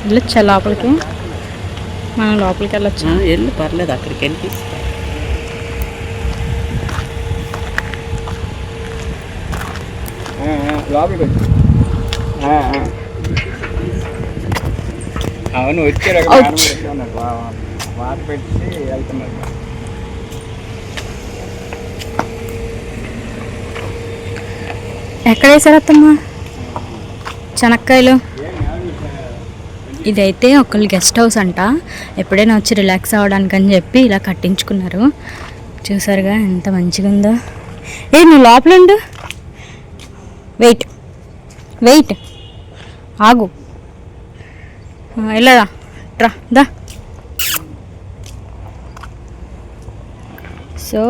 వెళ్ళొచ్చా లోపలికి? మనం లోపలికి వెళ్ళొచ్చా? వెళ్ళు, పర్లేదు, అక్కడికి వెళ్ళి లోపలికి అవును వచ్చారు, వాటర్ పెట్టి వెళ్తున్నారు. ఎక్కడ వేసారు అత్తమ్మ చెనక్కాయలు? ఇదైతే ఒకళ్ళు గెస్ట్ హౌస్ అంట, ఎప్పుడైనా వచ్చి రిలాక్స్ అవ్వడానికి అని చెప్పి ఇలా కట్టించుకున్నారు. చూసారుగా ఎంత మంచిగా ఉందో. నువ్వు లోపల ఉండు, వెయిట్ వెయిట్, ఆగు, వెళ్ళదా ట్రా దా. సో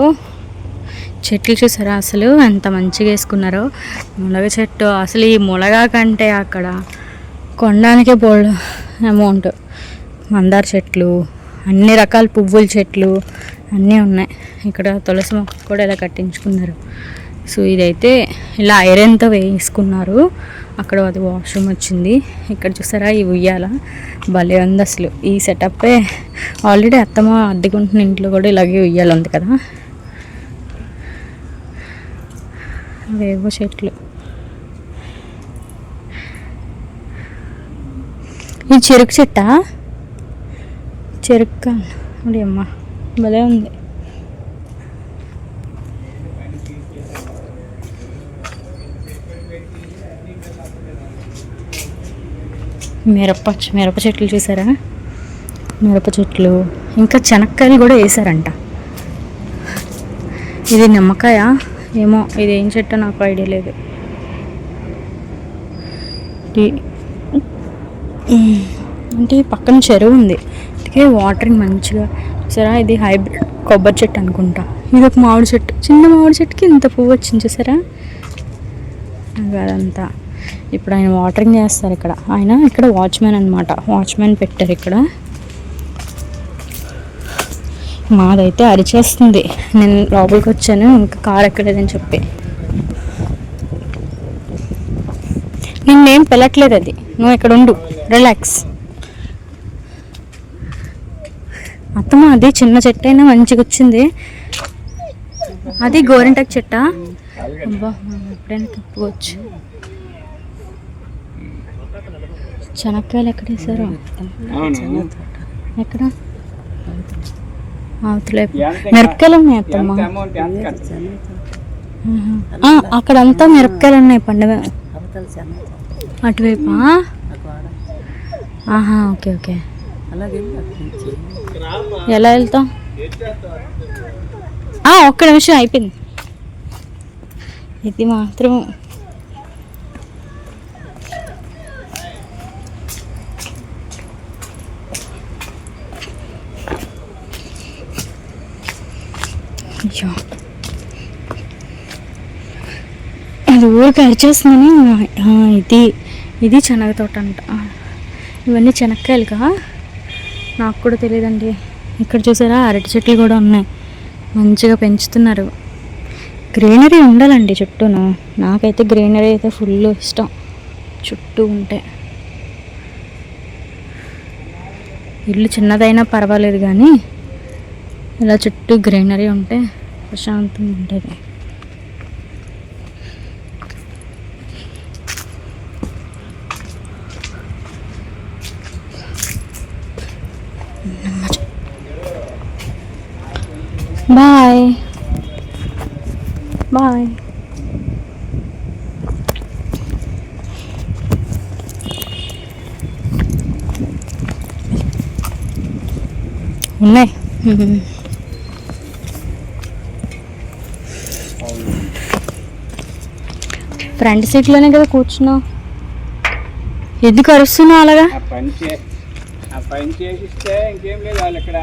చెట్లు చూసారా అసలు ఎంత మంచిగా వేసుకున్నారో. మునగ చెట్టు అసలు ఈ మునగా కంటే అక్కడ కొనడానికే బోల్డ్ అమౌంట్. మందార చెట్లు, అన్ని రకాల పువ్వుల చెట్లు అన్నీ ఉన్నాయి. ఇక్కడ తులసి మొక్క కూడా ఇలా కట్టించుకున్నారు. సో ఇదైతే ఇలా ఐరన్తో వేసుకున్నారు. అక్కడ అది వాష్రూమ్ వచ్చింది. ఇక్కడ చూసారా ఈ ఉయ్యాల భలే ఉంది అసలు. ఈ సెటప్పే ఆల్రెడీ అత్తమ్మ అద్దెకుంటున్న ఇంట్లో కూడా ఇలాగే ఉయ్యాల ఉంది కదా. అవేవో చెట్లు. ఈ చెరుకు చెట్టా? చెరుకు అది అమ్మ భలే ఉంది. మిరప చెట్లు చూసారా? మిరప చెట్లు, ఇంకా చెనక్కాయలు కూడా వేసారంట. ఇది నిమ్మకాయ ఏమో, ఇది ఏం చెట్టు నాకు ఐడియా లేదు. అంటే పక్కన చెరువు ఉంది, అందుకే వాటరింగ్ మంచిగా. చూసారా ఇది హైబ్రిడ్ కొబ్బరి చెట్టు అనుకుంటా. ఇది ఒక మామిడి చెట్టు, చిన్న మామిడి చెట్టుకి ఇంత పువ్వు వచ్చింది చూసారా. అదంతా ఇప్పుడు ఆయన వాటరింగ్ చేస్తారు ఇక్కడ. ఆయన ఇక్కడ వాచ్మెన్ అనమాట, వాచ్మెన్ పెట్టారు ఇక్కడ. మాదైతే అరిచేస్తుంది, నేను లోపలికి వచ్చాను ఇంకా కారు ఎక్కలేదని చెప్పి. నిన్నేం పెళ్ళట్లేదు, అది నువ్వు ఇక్కడ ఉండు, రిలాక్స్. అత్తమ్మ అది చిన్న చెట్టు అయినా మంచిగా వచ్చింది. అది గోరింటాకు చెట్టా? అబ్బా ఎప్పుడైనా తప్పుకోవచ్చు. చెనక్కాయలు ఎక్కడ వేసారో, ఎక్కడ అవతలే మిరపకాయలు ఉన్నాయి అత్తమ్మ. అక్కడంతా మిరపకాయలు ఉన్నాయి పండుగ అటువైపా? Okay okay. ఎలా వెళ్తాం? ఒక్క నిమిషం అయిపోయింది. ఇది మాత్రం అది ఊరికి అరిచేస్తుందని. ఇది శనగ తోట అంట. ఇవన్నీ శనక్కాయలుగా నాకు కూడా తెలియదండి. ఇక్కడ చూసారా అరటి చెట్లు కూడా ఉన్నాయి, మంచిగా పెంచుతున్నారు. గ్రీనరీ ఉండాలండి చుట్టూను. నాకైతే గ్రీనరీ అయితే ఫుల్ ఇష్టం, చుట్టూ ఉంటే. ఇల్లు చిన్నదైనా పర్వాలేదు కానీ ఇలా చుట్టూ గ్రీనరీ ఉంటే ప్రశాంతంగా ఉంటుంది. Bye bye. ఉన్నాయి ఫ్రంట్ సీట్లోనే కదా కూర్చున్నావు, ఎందుకు అరుస్తున్నావు అలాగా? పని చేసిస్తే ఇంకేం లేదు. వాళ్ళు ఇక్కడ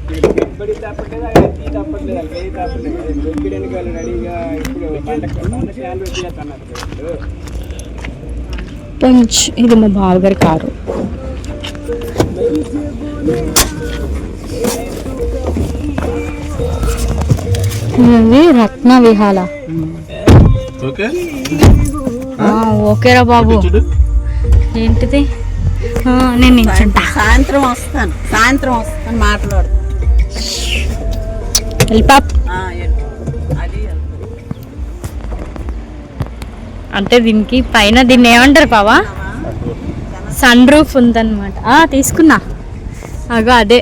పెట్టుబడి తప్పట్లేదు, టీ తప్పట్లేదు, వాళ్ళకి ఏది తప్పట్లేదు. దొరికడానికి వాళ్ళు రెడీగా ఇప్పుడు పంటకు వచ్చేస్తున్నారు. పంచ్. ఇది మా బావగారి కారు. ఇది రత్న విహాల. ఓకేరా బాబు, ఏంటిది? నేను నిల్చుంటా. సాయంత్రం వస్తాను మాట్లాడు. వెళ్ళిపా. అది అంటే దీనికి పైన దీన్ని ఏమంటారు పావా? సన్ రూఫ్ ఉందన్నమాట. తీసుకున్నా. అగో అదే